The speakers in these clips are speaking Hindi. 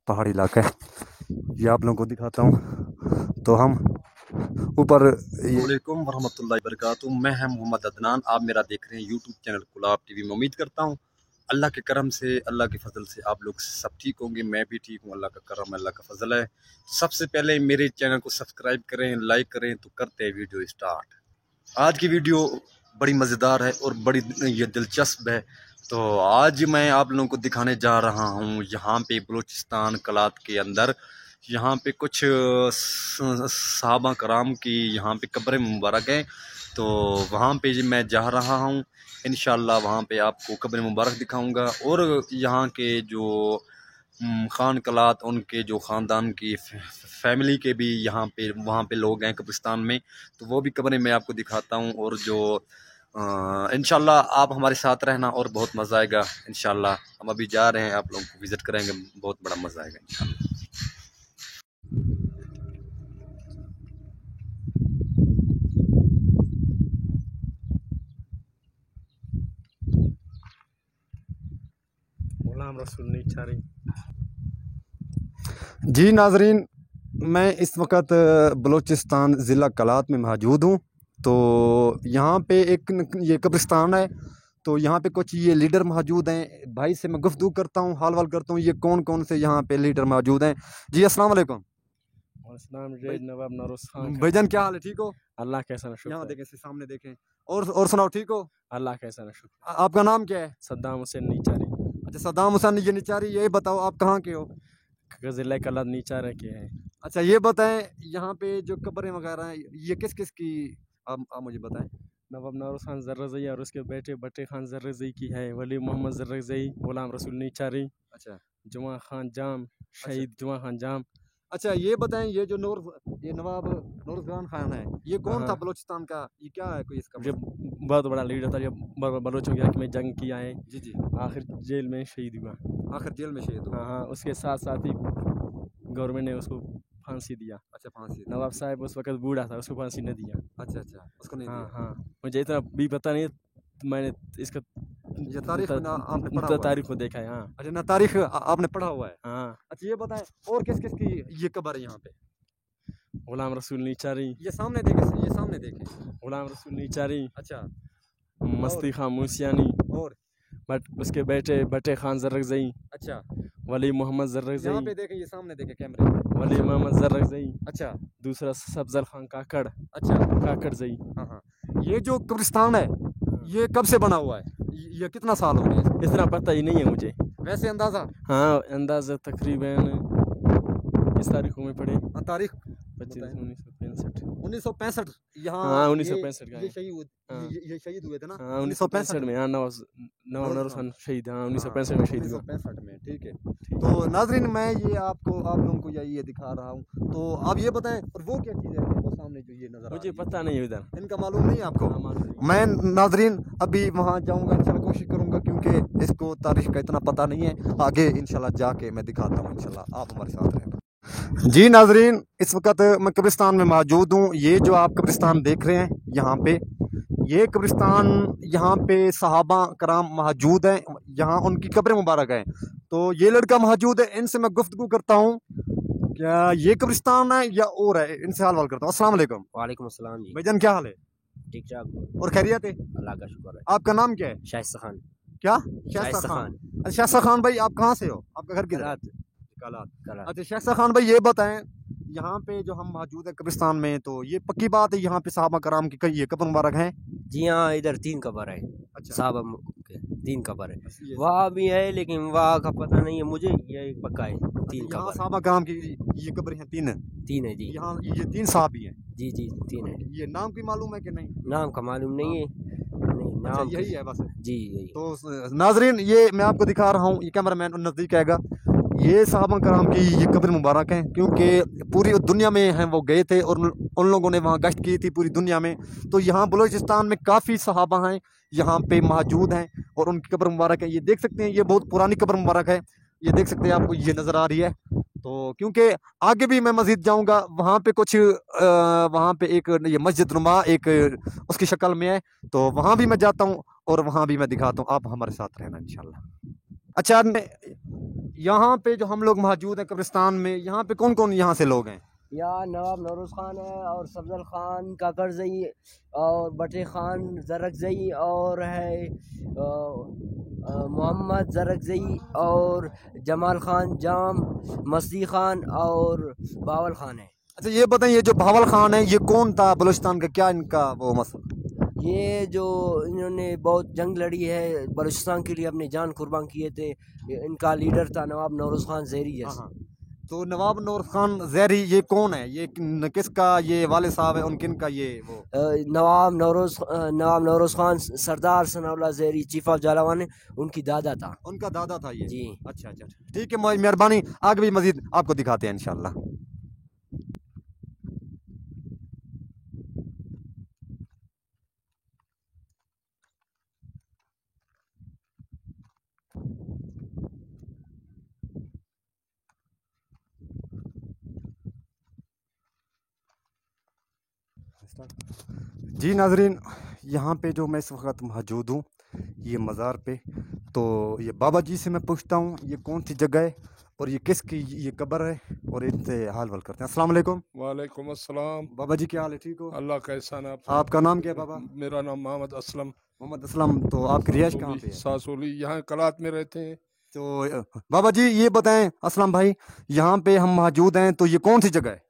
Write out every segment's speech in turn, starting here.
पहाड़ी इलाका है, ये आप लोगों को दिखाता हूँ। तो हम ऊपर वालेकुम वरहमतुल्लाहि वबरकातुहू। मैं है मोहम्मद अदनान, आप मेरा देख रहे हैं यूट्यूब चैनल गुलाब टीवी में। उम्मीद करता हूँ अल्लाह के करम से, अल्लाह के फजल से आप लोग सब ठीक होंगे। मैं भी ठीक हूँ, अल्लाह का करम, अल्लाह का फजल है। सबसे पहले मेरे चैनल को सब्सक्राइब करें, लाइक करें। तो करते हैं वीडियो स्टार्ट। आज की वीडियो बड़ी मज़ेदार है और बड़ी ये दिलचस्प है। तो आज मैं आप लोगों को दिखाने जा रहा हूँ यहाँ पे बलूचिस्तान कलात के अंदर, यहाँ पे कुछ सहाबा कराम की यहाँ पे कब्रें मुबारक हैं। तो वहाँ पे मैं जा रहा हूँ, इंशाल्लाह वहाँ पे आपको कब्र मुबारक दिखाऊंगा। और यहाँ के जो खान कलात, उनके जो ख़ानदान की फैमिली के भी यहाँ पे वहाँ पे लोग हैं कब्रिस्तान में, तो वो भी कब्रें मैं आपको दिखाता हूँ। और जो इंशाल्लाह आप हमारे साथ रहना और बहुत मज़ा आएगा। इंशाल्लाह हम अभी जा रहे हैं, आप लोगों को विज़िट करेंगे, बहुत बड़ा मज़ा आएगा इंशाल्लाह। जी नाजरीन, मैं इस वक्त बलूचिस्तान ज़िला कलात में मौजूद हूँ। तो यहाँ पे एक ये कब्रिस्तान है, तो यहाँ पे कुछ ये लीडर मौजूद हैं। भाई से मैं गुफ्तगू करता हूँ, हाल वाल करता हूँ, ये कौन कौन से यहाँ पे लीडर मौजूद हैं। जी अस्सलाम वालेकुम। भाईजान क्या हाल है, ठीक हो? अल्लाह कैसा शुक्र। यहाँ देखें, सामने देखें। और सुनाओ, ठीक हो? अल्लाह कैसा शुक्र। आपका नाम क्या है? सद्दाम हुसैन नीचारी। अच्छा, सद्दाम हुसैन ये नीचारी। ये बताओ आप कहाँ के हो? ज़िला कलात नीचारा के हैं। अच्छा, ये बताएं यहाँ पे जो कब्रें वगैरह हैं ये किस किस की, आप मुझे बताएं। नवाब नारुस खान ज़र्रज़ई और उसके बेटे बट्टे खान ज़र्रज़ई की है। वली मोहम्मद ज़र्रज़ई, गुलाम रसूल नीचारी। अच्छा। जुमा खान जाम, शहीद जुमा खान जाम। अच्छा, ये बताएं ये जो नवाब नूरजहान खान है, ये कौन था बलूचिस्तान का? ये क्या है कोई इसका? ये बहुत बड़ा लीडर था, ये बलोचों के हक में जंग किया है। जी जी। आखिर जेल में शहीद हुआ। आखिर जेल में शहीद हुआ। हाँ, उसके साथ साथ ही गवर्नमेंट ने उसको फांसी दिया। अच्छा, फांसी। नवाब साहब उस वक्त बूढ़ा था, उसको फांसी न दिया। अच्छा अच्छा, उसको नहीं दिया। हाँ, मुझे इतना भी पता नहीं, मैंने इसका ये तारीख आपने पढ़ा हुआ है? तारीख को देखा है। हाँ। अच्छा, ना तारीख आपने पढ़ा हुआ है? हाँ। अच्छा, ये बताएं और किस किस की ये कब्र है यहाँ पे? गुलाम रसूल नीचारी। ये सामने देखें, ये सामने देखें। गुलाम रसूल नीचारी। अच्छा। मस्ती खान मूसियानी। और बट उसके बेटे बट्टे खान ज़र्रज़ई। अच्छा। वली मोहम्मद ज़र्रज़ई। यहाँ पे देखें, ये सामने देखें कैमरे में। वली मोहम्मद ज़र्रज़ई। अच्छा। दूसरा सफजल खान काकड़। अच्छा, काकड़ज़ई। हाँ हाँ। ये जो कब्रिस्तान है ये कब से बना हुआ है? ये कितना साल हो गया? इतना पता ही नहीं है मुझे, वैसे अंदाजा। हाँ, अंदाजा तकरीबन इस तारीखों में पड़े। तारीख 1965 यहाँ। हाँ, 1965 का ये शहीद हुए थे ना? हाँ, 1965 में। हाँ, नवाब नारुस खान शहीद। हाँ, 1965 में शहीद हुआ। 1965 में, ठीक है। तो नाज़रीन, मैं ये आप लोगों को ये दिखा रहा हूँ। तो आप ये बताएं, और वो क्या चीज़ है वो सामने जो ये नजर? मुझे पता नहीं है, इधर इनका मालूम नहीं है आपको? मैं नाज़रीन अभी वहाँ जाऊँगा, इंशाल्लाह कोशिश करूँगा, क्योंकि इसको तारीख का इतना पता नहीं है। आगे इंशाल्लाह जाके मैं दिखाता हूँ, इंशाल्लाह आप हमारे साथ रहना। जी नाजरीन, इस वक्त मैं कब्रिस्तान में मौजूद हूँ। ये जो आप कब्रिस्तान देख रहे हैं यहाँ पे, ये कब्रिस्तान, यहाँ पे सहाबा कराम मौजूद हैं, यहाँ उनकी कब्रें मुबारक हैं। तो ये लड़का मौजूद है, इनसे मैं गुफ्तगू करता हूँ। क्या ये कब्रिस्तान है या और है? इनसे हाल वाल करता हूँ। अस्सलाम वालेकुम। वालेकुम अस्सलाम जी। भाईजान क्या हाल है? ठीक ठाक और खैरियत है? अल्लाह का शुक्र है। आपका नाम क्या है? शाइस्ता खान। क्या? शाइस्ता खान। अच्छा शाइस्ता खान भाई, आप कहाँ से हो? आपका घर किधर? कलात। अच्छा शाइस्ता खान भाई, ये बताएं यहाँ पे जो हम मौजूद है कब्रिस्तान में, तो ये पक्की बात है यहाँ पे सहाबा कराम की कई कब्र मुबारक हैं? जी हाँ, इधर 3 कब्र है। अच्छा। साहबा के 3 कब्र है। वहाँ भी है लेकिन वहाँ का पता नहीं है मुझे, ये एक पक्का है 3 कब्र। सहाबा कराम की ये कब्र हैं 3 है जी। यहाँ ये 3 साहबी हैं? जी जी 3 है। ये नाम की मालूम है कि नहीं? नाम का मालूम नहीं है। नहीं, नाम अच्छा, यही है बस? जी यही। तो नाजरीन, ये मैं आपको दिखा रहा हूँ, ये कैमरा मैन नज़दीक आएगा। ये सहाबा कराम की ये कब्र मुबारक हैं, क्योंकि पूरी दुनिया में हैं वो गए थे और उन लोगों ने वहाँ गश्त की थी पूरी दुनिया में। तो यहाँ बलूचिस्तान में काफ़ी सहाबा हैं यहाँ पे मौजूद हैं और उनकी कब्र मुबारक है। ये देख सकते हैं, ये बहुत पुरानी कब्र मुबारक है। ये देख सकते हैं, आपको ये नज़र आ रही है। तो क्योंकि आगे भी मैं मस्जिद जाऊँगा, वहाँ पे कुछ वहाँ पे एक ये मस्जिद नुमा एक उसकी शक्ल में है, तो वहाँ भी मैं जाता हूँ और वहाँ भी मैं दिखाता हूँ। आप हमारे साथ रहना इंशाल्लाह। अच्छा, यहाँ पे जो हम लोग मौजूद हैं कब्रिस्तान में, यहाँ पे कौन कौन यहाँ से लोग हैं? यहाँ नवाब नौरोज़ खान है और सफजल खान काकरजई और बटे खान जरकजई और है मोहम्मद जरकजई और जमाल खान जाम, मस्ती खान और बावल खान है। अच्छा ये बताएं, ये जो भावल खान है ये कौन था बलूचिस्तान का, क्या इनका वो मसला? ये जो इन्होंने बहुत जंग लड़ी है बलूचिस्तान के लिए, अपनी जान कुर्बान किए थे, इनका लीडर था नवाब नौरोज़ खान ज़हरी। हाँ। तो नवाब नौरोज़ खान ज़हरी ये कौन है, ये किसका ये वाले साहब है, उनकिन का ये वो? नवाब नौरोज़ खान सरदार सनाउल्लाह ज़हरी चीफ ऑफ जालावान, उनकी दादा था। उनका दादा था ये जी। अच्छा अच्छा ठीक है, मेहरबानी। आगे भी मजीद आपको दिखाते हैं इंशाल्लाह। जी नाजरीन, यहाँ पे जो मैं इस वक्त मौजूद हूँ ये मज़ार पे, तो ये बाबा जी से मैं पूछता हूँ ये कौन सी जगह है और ये किसकी ये कब्र है, और इनसे हाल वाल करते हैं। अस्सलाम वालेकुम। वालेकुम अस्सलाम। बाबा जी क्या हाल है, ठीक हो? अल्लाह का एहसान है। आपका नाम क्या है बाबा? मेरा नाम मोहम्मद असलम। मोहम्मद असलम। तो आपकी रिहाइश कहाँ पे है? सासोली, यहाँ कलात में रहते हैं। तो बाबा जी ये बताएं, असलम भाई यहाँ पे हम मौजूद हैं, तो ये कौन सी जगह है?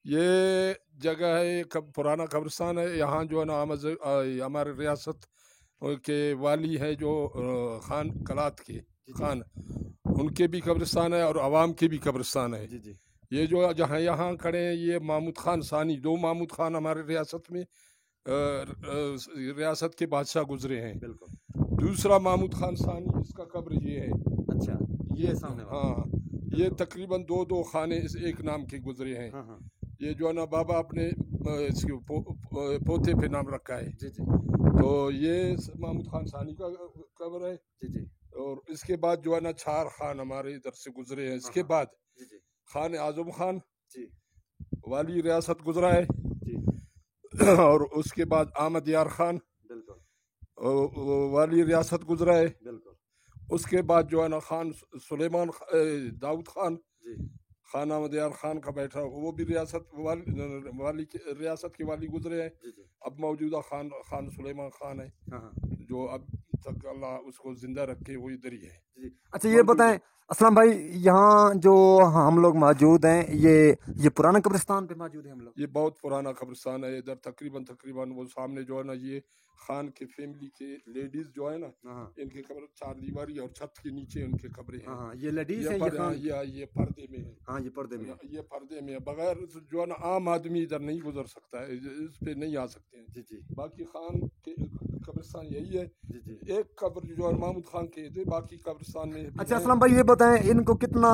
ये जगह है पुराना कब्रिस्तान है। यहाँ जो है ना हमारे रियासत के वाली है जो खान कलात के खान, उनके भी कब्रिस्तान है और आवाम के भी कब्रिस्तान है। जी जी। ये जो जहाँ यहाँ खड़े हैं ये महमूद खान सानी, दो महमूद खान हमारे रियासत में रियासत के बादशाह गुजरे हैं। बिल्कुल। दूसरा महमूद खान सानी, इसका कब्र ये है। अच्छा ये सामने वाला। हाँ, ये तकरीबन दो खाने इस एक नाम के गुजरे हैं। हाँ हाँ। ये जो है ना बाबा अपने इसके पोते पे नाम रखा है। जी जी। तो ये महमूद खान सानी का कब्र है। जी जी। और इसके बाद जो है ना चार खान हमारे इधर से गुजरे हैं। इसके बाद जी जी। खान आजम खान जी। वाली रियासत गुजरा है। जी। और उसके बाद अहमद यार खान बिल्कुल वाली रियासत गुजरा है। बिल्कुल। उसके बाद जो है ना खान सुलेमान दाऊद खान, जी खान अहमद यार खान का बैठा, वो भी रियासत वाली रियासत के वाली गुजरे हैं। जी जी। अब मौजूदा खान सुलेमान खान है, हाँ हाँ। जो अब तक अल्लाह उसको जिंदा रखे, वो इधर ही है। जी। अच्छा ये बताएं असलम भाई, यहाँ जो हम लोग मौजूद हैं ये पुराना कब्रिस्तान पे मौजूद है हम लोग? ये बहुत पुराना कब्रिस्तान है। इधर तकरीबन वो सामने जो है ना ये खान के फैमिली के लेडीज जो है ना, हाँ इनके कब्र चार दीवारी और छत के नीचे उनके कब्रें हैं। हाँ। ये लेडीज है, ये पर्दे में है। हाँ ये पर्दे में है। ये पर्दे में है। बगैर जो है ना आम आदमी इधर नहीं गुजर सकता है, इस पे नहीं आ सकते हैं। जी जी। बाकी खान के कब्रिस्तान यही है। जी जी। एक कब्र जो है महमूद खान के थे, बाकी कब्रिस्तान में भी अच्छा हैं। असलम भाई ये बताएं इनको कितना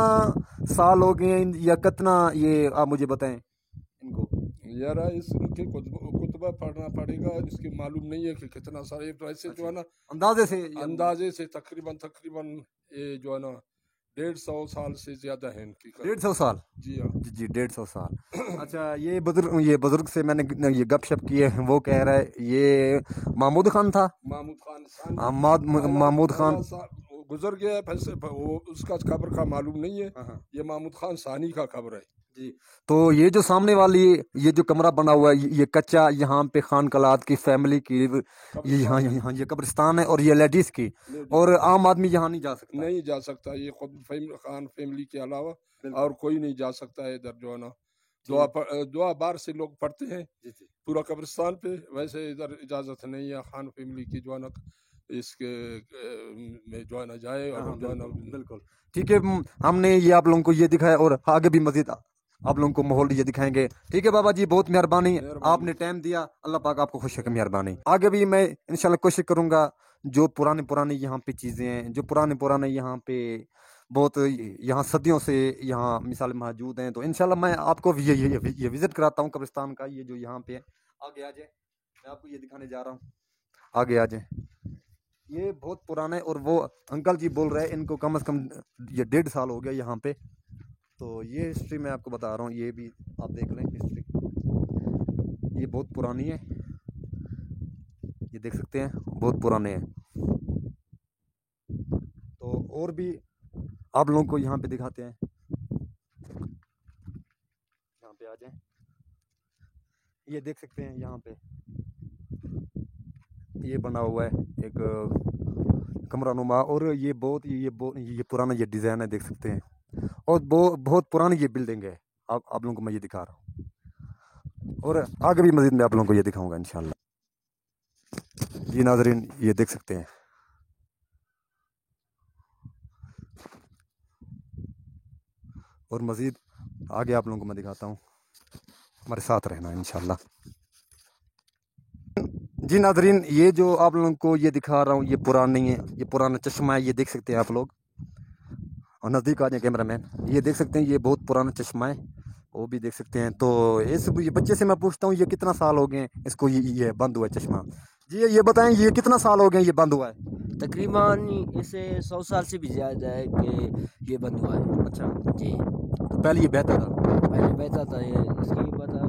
साल हो गए हैं या कितना, ये आप मुझे बताएं इनको। यार इसके कुतबा पढ़ना पड़ेगा, इसके मालूम नहीं है कि कितना सारे ऐसे जो है ना अंदाजे से तकरीबन ये जो है ना 150 साल से ज्यादा है इनकी। 150 साल? जी हाँ। जी जी 150 साल। अच्छा ये बुजुर्ग से मैंने ये गपशप की है, वो कह रहा है ये महमूद खान था। महमूद खान महमूद खान गुजर गया है, वो उसका कब्र का मालूम नहीं है। हाँ। ये महमूद खान सानी का कब्र है। जी। तो ये जो सामने वाली ये जो कमरा बना हुआ है ये कच्चा, यहाँ पे खान कलात की फैमिली की ये यहाँ ये कब्रिस्तान है, और ये लेडीज की, और आम आदमी यहाँ नहीं जा सकता? नहीं जा सकता, ये खुद खान फैमिली के अलावा और कोई नहीं जा सकता है इधर जो है ना। दुआ बार से लोग पढ़ते हैं पूरा कब्रिस्तान पे, वैसे इधर इजाजत नहीं है खान फैमिली की जो है ना इसके में जो है ना जाए। और जो है ना बिल्कुल ठीक है, हमने ये आप लोगों को ये दिखाया और आगे भी मजीद आप लोगों को माहौल ये दिखाएंगे। ठीक है बाबा जी, बहुत मेहरबानी, आपने टाइम दिया, अल्लाह पाक आपको खुश रखे, मेहरबानी। आगे भी मैं इंशाल्लाह कोशिश करूंगा जो पुराने यहाँ पे चीज़ें हैं, जो पुराने यहाँ पे बहुत यहाँ सदियों से यहाँ मिसाल मौजूद हैं, तो इंशाल्लाह मैं आपको ये विजिट कराता हूँ कब्रिस्तान का, ये जो यहाँ पे है। आगे आ जाए, मैं आपको ये दिखाने जा रहा हूँ, आगे आ जाए। ये बहुत पुराना है, और वो अंकल जी बोल रहे हैं इनको कम से कम ये 1.5 साल हो गया यहाँ पे। तो ये हिस्ट्री मैं आपको बता रहा हूँ, ये भी आप देख लें हिस्ट्री, ये बहुत पुरानी है, ये देख सकते हैं बहुत पुराने हैं। तो और भी आप लोगों को यहाँ पे दिखाते हैं, यहाँ पे आ जाएं। ये देख सकते हैं यहाँ पे ये बना हुआ है एक कमरा नुमा, और ये पुराना ये डिज़ाइन है, देख सकते हैं। और बहुत पुरानी ये बिल्डिंग है। आप लोगों को मैं ये दिखा रहा हूँ, और आगे भी मज़ीद मैं आप लोगों को ये दिखाऊंगा इंशाल्लाह। जी नाज़रीन, ये देख सकते हैं। और मज़ीद आगे आप लोगों को मैं दिखाता हूँ, हमारे साथ रहना इंशाल्लाह। जी नाज़रीन, ये जो आप लोगों को ये दिखा रहा हूँ ये पुरानी है, ये पुराना चश्मा है, ये देख सकते हैं आप लोग। और नज़दीक आ जाए कैमरामैन, ये देख सकते हैं ये बहुत पुराना चश्मा है, वो भी देख सकते हैं। तो ये बच्चे से मैं पूछता हूँ ये कितना साल हो गए इसको ये बंद हुआ है चश्मा। जी ये बताएं ये कितना साल हो गए ये बंद हुआ है? तकरीबन इसे 100 साल से भी ज़्यादा है कि ये बंद हुआ है। अच्छा जी, तो पहले ये बहता था? पहले बहता था। ये इसकी पता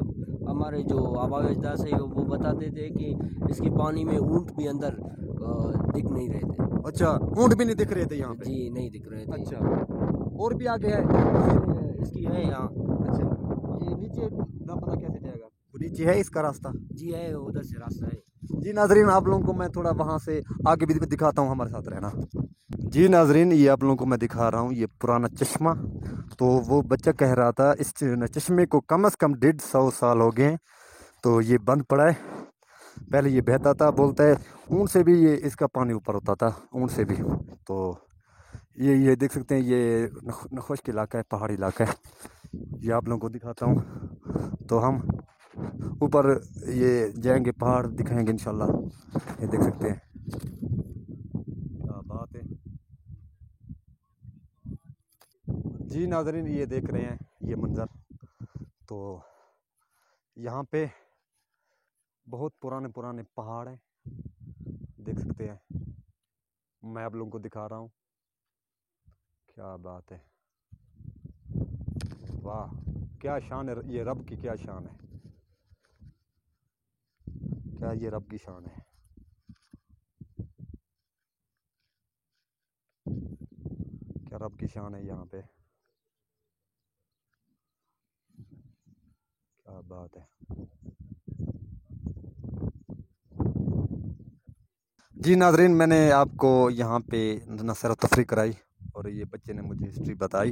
हमारे जो आबा अजदाद से वो बताते थे कि इसकी पानी में ऊँट भी अंदर दिख नहीं रहे थे। अच्छा, ऊँट भी नहीं दिख रहे थे यहाँ पे? जी नहीं दिख रहे थे। अच्छा, और भी आगे है? इसकी है यहाँ। अच्छा, ये नीचे ना पता कैसे जाएगा? नीचे है इसका रास्ता? जी है, उधर से रास्ता है। जी नाजरीन, आप लोगों को मैं थोड़ा वहाँ से आगे भी दिखाता हूँ, हमारे साथ रहना। जी नाजरीन, ये आप लोगों को मैं दिखा रहा हूँ ये पुराना चश्मा। तो वो बच्चा कह रहा था इस चश्मे को कम से कम 150 साल हो गए, तो ये बंद पड़ा है। पहले ये बहता था, बोलता है ऊँट से भी ये इसका पानी ऊपर होता था, ऊँट से भी। तो ये देख सकते हैं ये खुश्क इलाका है, पहाड़ी इलाका है। ये आप लोगों को दिखाता हूँ। तो हम ऊपर ये जाएंगे, पहाड़ दिखाएंगे इंशाल्लाह। ये देख सकते हैं, क्या बात है। जी नाज़रीन, ये देख रहे हैं ये मंज़र। तो यहाँ पे बहुत पुराने पुराने पहाड़ हैं, देख सकते हैं। मैं आप लोगों को दिखा रहा हूँ, क्या बात है, वाह क्या शान है, ये रब की क्या शान है, क्या ये रब की शान है, क्या रब की शान है यहाँ पे, क्या बात है। जी नाज़रीन, मैंने आपको यहाँ पे नसर तफरी कराई और ये बच्चे ने मुझे हिस्ट्री बताई।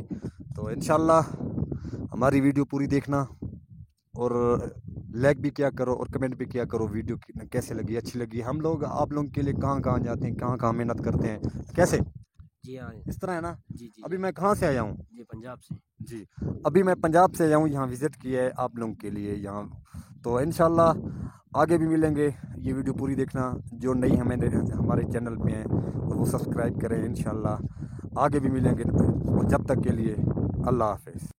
तो इंशाल्लाह हमारी वीडियो पूरी देखना और लाइक भी किया करो और कमेंट भी किया करो वीडियो कैसे लगी, अच्छी लगी। हम लोग आप लोगों के लिए कहाँ कहाँ जाते हैं, कहाँ कहाँ मेहनत करते हैं, कैसे? जी हाँ, इस तरह है ना। जी जी। अभी मैं कहाँ से आया हूँ? जी पंजाब से। जी, अभी मैं पंजाब से आया हूँ, यहाँ विज़िट किया है आप लोगों के लिए यहाँ। तो इंशाल्लाह आगे भी मिलेंगे। ये वीडियो पूरी देखना, जो नई हमारे चैनल पे हैं वो सब्सक्राइब करें। इंशाल्लाह आगे भी मिलेंगे, जब तक के लिए अल्लाह हाफ़िज़।